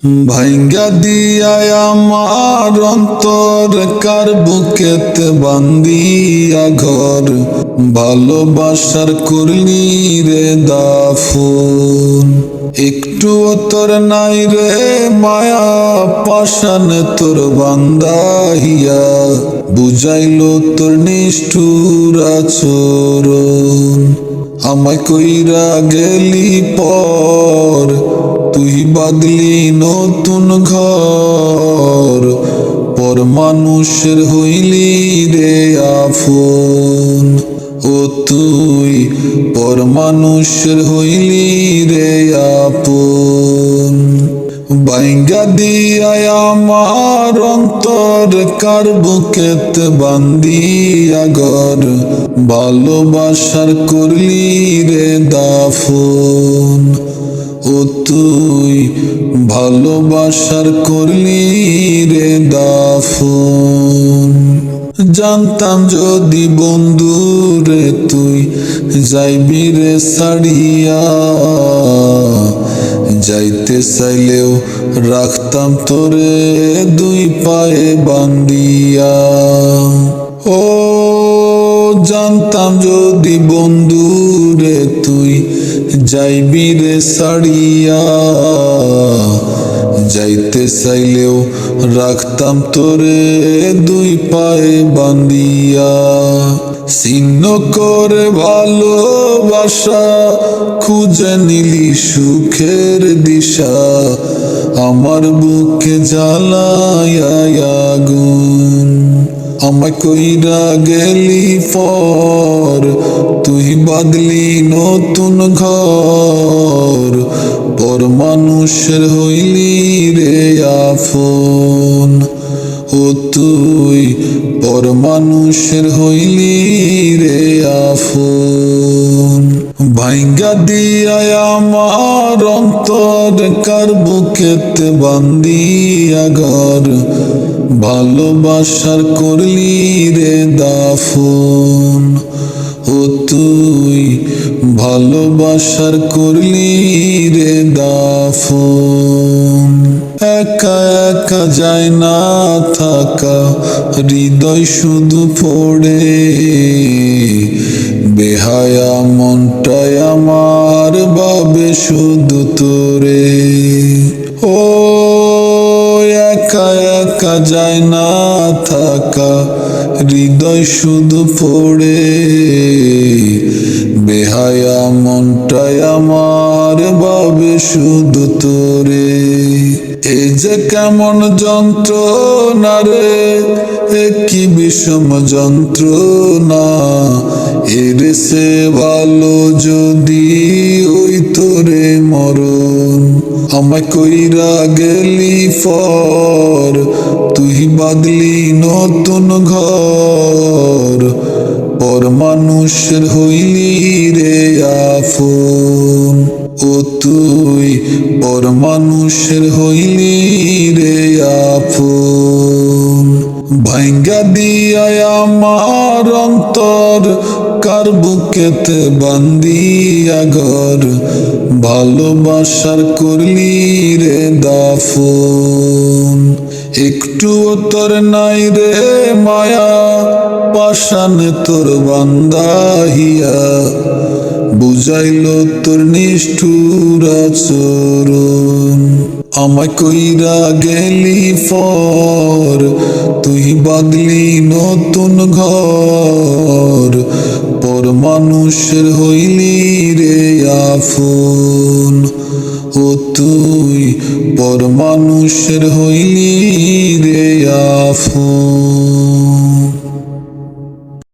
ভাইঙ্গা দিয়ায় আমার অন্তর কার বুকেতে বান্দিয়া ঘর ভালোবাসার করলি রে দাফন। একটু তোর নাই রে মায়া পাশান তোর বান্দাহিয়া বুঝাইলো তোর নিষ্ঠুর আচরণ। আমায় কইরা গেলি পর তুই বাদলি নতুন ঘর পর মানুষের হইলি রে আফন। ও তুই পর মানুষের হইলি রে আপন। বাইঙ্গা দিয়ায় আমার অন্তর কার বুকেতে বান্দিয়া ঘর ভালোবাসার করলি রে দাফন। ও তুই ভালোবাসার করলি রে দাফন। জানতাম যদি বন্ধু রে তুই যাইবি রে ছাড়িয়া, যাইতে চাইলেও রাখতাম তোরে দুই পায়ে বান্দিয়া। ও জানতাম যদি বন্ধু রে তুই যাইবি রে ছাড়িয়া, যাইতে চাইলেও রাখতাম তোরে দুই পায়ে বান্দিয়া। ছিন্ন করে ভালোবাসা খুঁজে নিলি সুখের দিশা, আমার বুকে জ্বালায় আগুন। আমায় কইরা গেলি পর তুই বাদলি নতুন ঘর পর মানুষের হইলি রে আফন। ও তুই পর মানুষের হইলি রে আফন। ভাইঙ্গা দিয়ায় আমার অন্তর কার বুকেতে বান্দিয়া ঘর ভালোবাসার করলি রে দাফন। ও তুই ভালোবাসার করলি রে দাফন। একা একা যায় না থাকা হৃদয় শুধু পড়ে, বেহায়া মনটাই আমার ভাবে শুধু তোরে। ও একা একা যায় না থাকা হৃদয় শুধু পড়ে, বেহায়া মনটাই আমার ভাবে শুধু তোরে। এ যে কেমন যন্ত্রণা রে, এ কি বিষম যন্ত্রণা, এর সে ভালো যদি ওই তোরে মরণ। আমায় কইরা গেলি পর তুই বাদলি নতুন ঘর পর মানুষের হইলি রে আফন। ও তুই পর মানুষের হইলি রে আপন। ভাইঙ্গা দিয়ায় আমার অন্তর কার বুকেতে বান্দিয়া ঘর ভালোবাসার করলি রে দাফন। একটু তোর নাই রে মায়া পাশান তোর বান্দাহিয়া বুঝাইলো তোর নিষ্ঠুর আচরণ। আমায় কইরা গেলি পর তুই বাদলি নতুন ঘর পর মানুষের হইলি রে আফন। ও তুই পর মানুষের হইলি রে আফন।